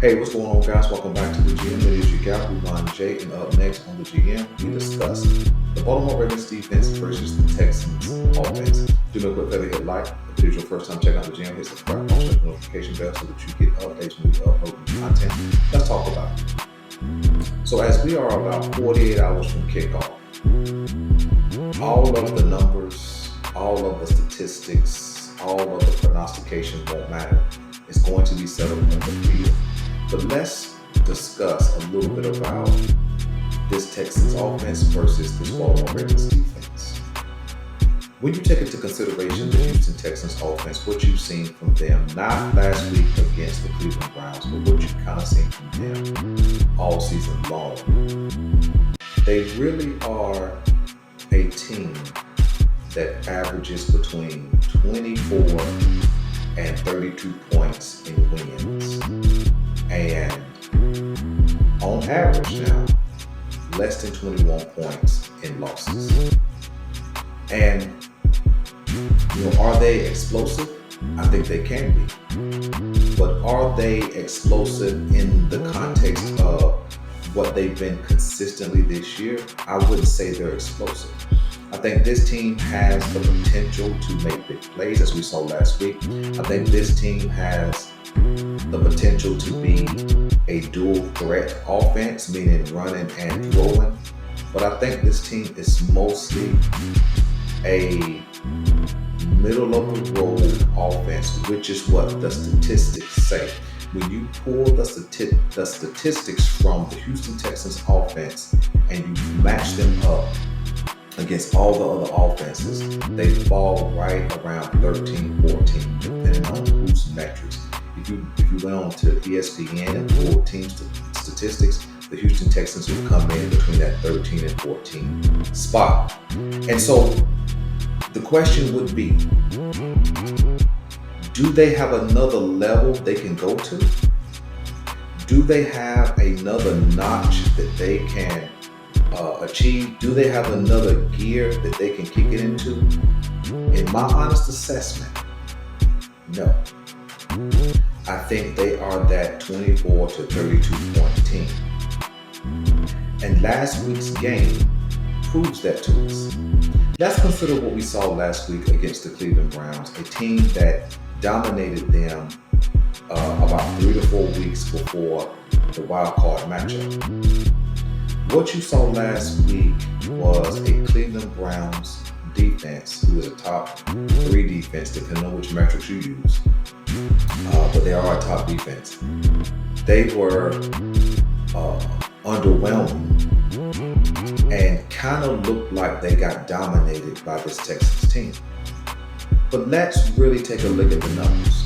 Hey, what's going on, guys? Welcome back to the GM. It is your guy, Ron J. And up next on the GM, we discuss the Baltimore Ravens defense versus the Texans offense. Do me a quick favor, hit like. If it is your first time checking out the GM, hit subscribe, also hit the notification bell so that you get updates when we upload new content. Let's talk about it. So, as we are about 48 hours from kickoff, all of the numbers, all of the statistics, all of the prognostication won't matter. It's going to be settled on the field. But let's discuss a little bit about this Texans offense versus this Baltimore Ravens defense. When you take into consideration the Houston Texans offense, what you've seen from them, not last week against the Cleveland Browns, but what you've kind of seen from them all season long, they really are a team that averages between 24 and 32 points in wins. And on average now, less than 21 points in losses. And, are they explosive? I think they can be. But are they explosive in the context of what they've been consistently this year? I wouldn't say they're explosive. I think this team has the potential to make big plays, as we saw last week. I think this team has the potential to be a dual threat offense, meaning running and throwing. But I think this team is mostly a middle of the road offense, which is what the statistics say. When you pull the statistics from the Houston Texans offense and you match them up against all the other offenses, they fall right around 13, 14, depending on whose metrics. If you went on to ESPN and pulled team statistics, the Houston Texans would come in between that 13 and 14 spot. And so the question would be, do they have another level they can go to? Do they have another notch that they can achieve? Do they have another gear that they can kick it into? In my honest assessment, no. I think they are that 24 to 32 point team. And last week's game proves that to us. Let's consider what we saw last week against the Cleveland Browns, a team that dominated them about 3 to 4 weeks before the wild card matchup. What you saw last week was a Cleveland Browns defense, who is a top 3 defense, depending on which metrics you use. But they are a top defense. They were underwhelming and kind of looked like they got dominated by this Texans team. But let's really take a look at the numbers.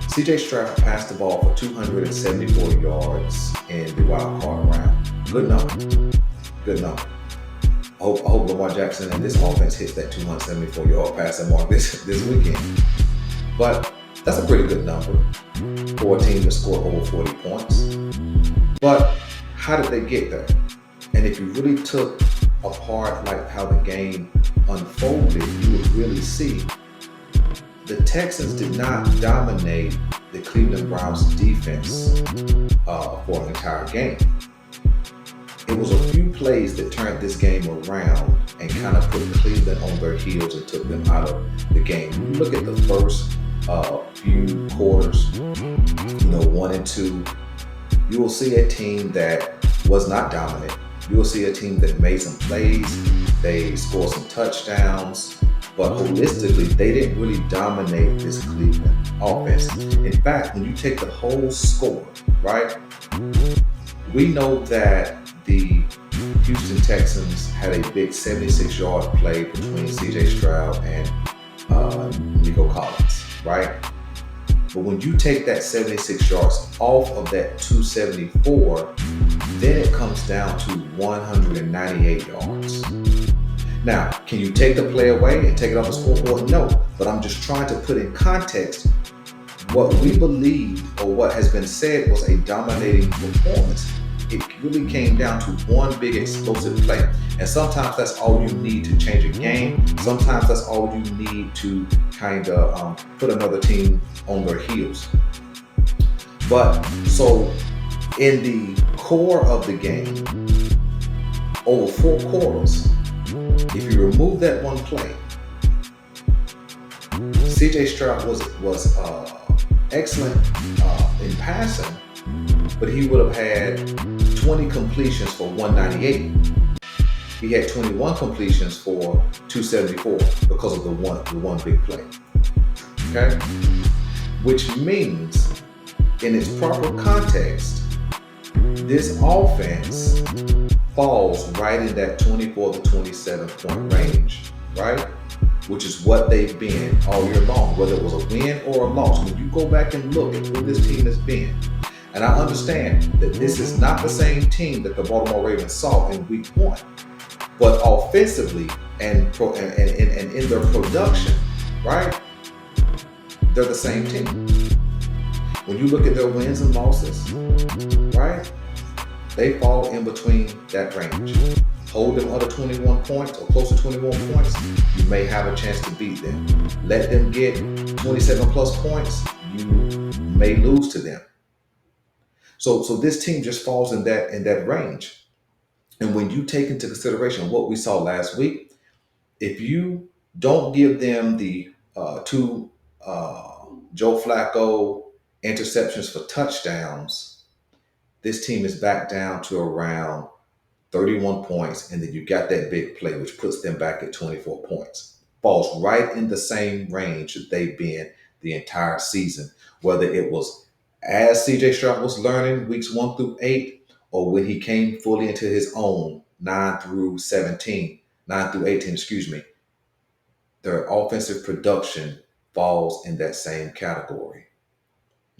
CJ Stroud passed the ball for 274 yards in the wild card round. Good number. Good number. I hope Lamar Jackson and this offense hits that 274 yard passing mark this weekend. But that's a pretty good number for a team that scored over 40 points. But how did they get there? And if you really took apart like how the game unfolded, you would really see the Texans did not dominate the Cleveland Browns defense for an entire game. It was a few plays that turned this game around and kind of put Cleveland on their heels and took them out of the game. When you look at the first few quarters, 1 and 2, you will see a team that was not dominant. You will see a team that made some plays, they scored some touchdowns, but holistically, they didn't really dominate this Cleveland offense. In fact, when you take the whole score, right, we know that the Houston Texans had a big 76-yard play between CJ Stroud and Nico Collins, right? But when you take that 76 yards off of that 274, then it comes down to 198 yards. Now, can you take the play away and take it off the scoreboard? No, but I'm just trying to put in context what we believed or what has been said was a dominating performance. It really came down to one big explosive play. And sometimes that's all you need to change a game. Sometimes that's all you need to kind of put another team on their heels. But so In the core of the game, over 4 quarters, if you remove that one play, CJ Stroud was excellent in passing, but he would have had 20 completions for 198. He had 21 completions for 274 because of the one big play. Okay, which means in its proper context, this offense falls right in that 24 to 27 point range, right? Which is what they've been all year long, whether it was a win or a loss. When you go back and look at who this team has been, and I understand that this is not the same team that the Baltimore Ravens saw in week 1, but offensively and in their production, right? They're the same team. When you look at their wins and losses, right? They fall in between that range. Hold them under 21 points or close to 21 points, you may have a chance to beat them. Let them get 27 plus points, you may lose to them. So this team just falls in that range. And when you take into consideration what we saw last week, if you don't give them the two Joe Flacco interceptions for touchdowns, this team is back down to around 31 points, and then you got that big play, which puts them back at 24 points. Falls right in the same range that they've been the entire season, whether it was as CJ Stroud was learning weeks 1 through 8, or when he came fully into his own 9 through 18, excuse me. Their offensive production falls in that same category.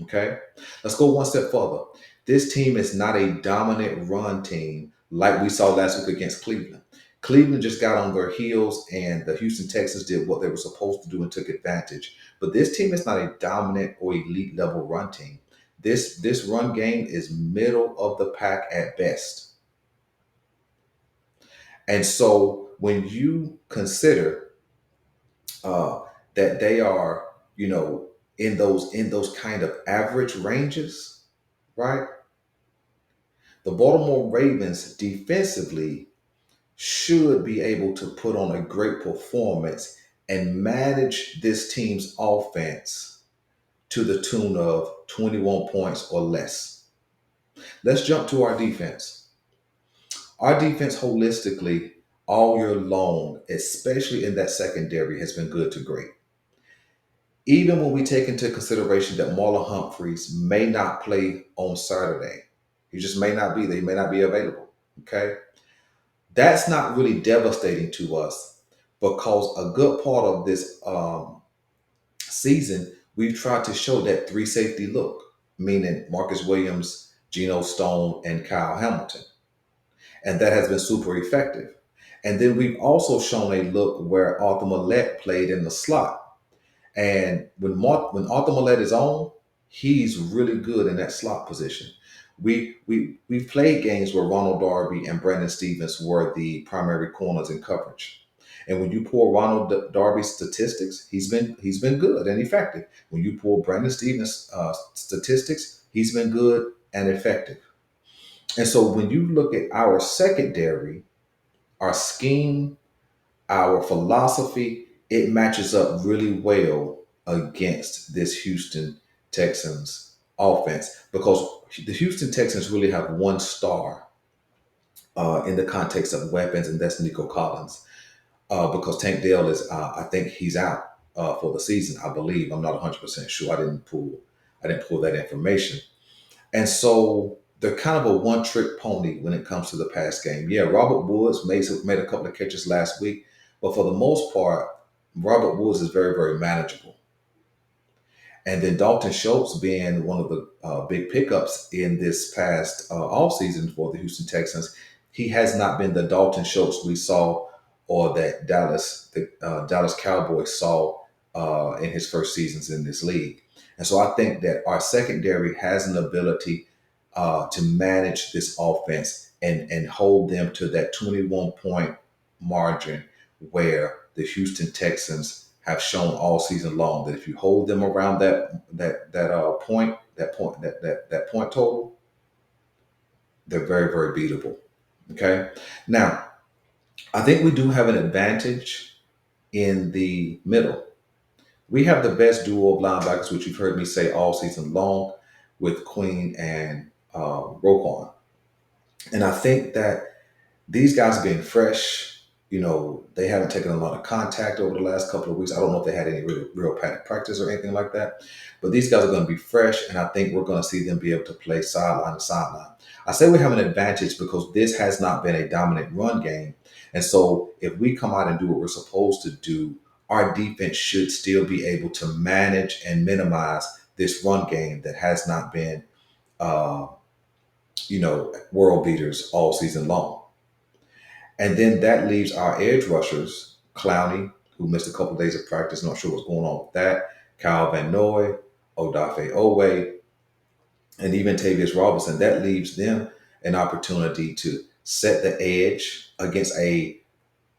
Okay, let's go one step further. This team is not a dominant run team like we saw last week against Cleveland. Cleveland just got on their heels, and the Houston Texans did what they were supposed to do and took advantage. But this team is not a dominant or elite level run team. This run game is middle of the pack at best. And so when you consider uh, that they are, in those kind of average ranges, right? The Baltimore Ravens defensively should be able to put on a great performance and manage this team's offense to the tune of 21 points or less. Let's jump to our defense. Our defense holistically all year long, especially in that secondary, has been good to great. Even when we take into consideration that Marlon Humphreys may not play on Saturday, he just may not be there, he may not be available. Okay. That's not really devastating to us because a good part of this season, we've tried to show that three safety look, meaning Marcus Williams, Geno Stone, and Kyle Hamilton. And that has been super effective. And then we've also shown a look where Arthur Millette played in the slot. And when Arthur Millette is on, he's really good in that slot position. We've played games where Ronald Darby and Brandon Stevens were the primary corners in coverage. And when you pull Ronald Darby's statistics, he's been good and effective. When you pull Brandon Stevens' statistics, he's been good and effective. And so when you look at our secondary, our scheme, our philosophy, it matches up really well against this Houston Texans offense because the Houston Texans really have one star in the context of weapons, and that's Nico Collins. Because Tank Dell is, I think he's out for the season. I believe. I'm not 100% sure. I didn't pull that information. And so they're kind of a one-trick pony when it comes to the pass game. Yeah, Robert Woods made a couple of catches last week, but for the most part, Robert Woods is very, very manageable. And then Dalton Schultz being one of the big pickups in this past offseason for the Houston Texans, he has not been the Dalton Schultz we saw or that Dallas Cowboys saw in his first seasons in this league. And so I think that our secondary has an ability to manage this offense and hold them to that 21 point margin where the Houston Texans have shown all season long that if you hold them around that point total, They're very, very beatable. Okay. Now, I think we do have an advantage in the middle. We have the best duo of linebackers, which you've heard me say all season long, with Queen and Roquan. And I think that these guys being fresh, they haven't taken a lot of contact over the last couple of weeks. I don't know if they had any real padded practice or anything like that, but these guys are going to be fresh, and I think we're going to see them be able to play sideline to sideline. I say we have an advantage because this has not been a dominant run game. And so if we come out and do what we're supposed to do, our defense should still be able to manage and minimize this run game that has not been, uh, world beaters all season long. And then that leaves our edge rushers, Clowney, who missed a couple of days of practice, not sure what's going on with that, Kyle Van Noy, Odafe Owe, and even Tavius Robinson. That leaves them an opportunity to set the edge against a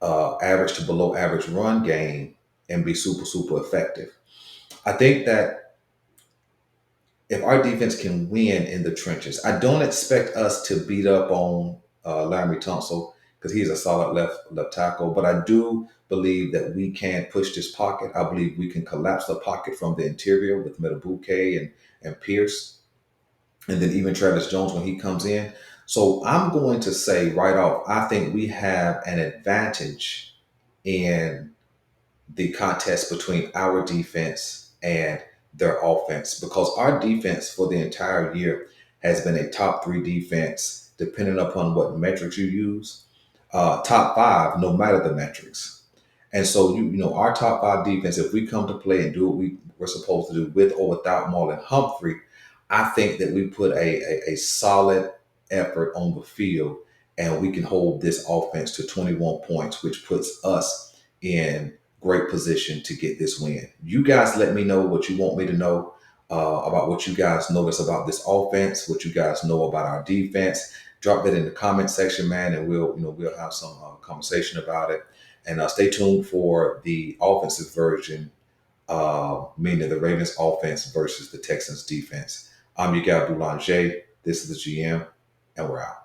average to below average run game and be super, super effective. I think that if our defense can win in the trenches, I don't expect us to beat up on Larry Tunsil because he's a solid left tackle. But I do believe that we can push this pocket. I believe we can collapse the pocket from the interior with Metabuke and Pierce, and then even Travis Jones when he comes in. So I'm going to say right off, I think we have an advantage in the contest between our defense and their offense because our defense for the entire year has been a top three defense, depending upon what metrics you use, top five, no matter the metrics. And so, our top five defense, if we come to play and do what we're supposed to do with or without Marlon Humphrey, I think that we put a solid effort on the field and we can hold this offense to 21 points, which puts us in great position to get this win. You guys let me know what you want me to know about what you guys notice about this offense, what you guys know about our defense. Drop that in the comment section, man, and we'll have some conversation about it. And stay tuned for the offensive version, meaning the Ravens offense versus the Texans defense. I'm your guy, Boulanger. This is the GM, and we're out.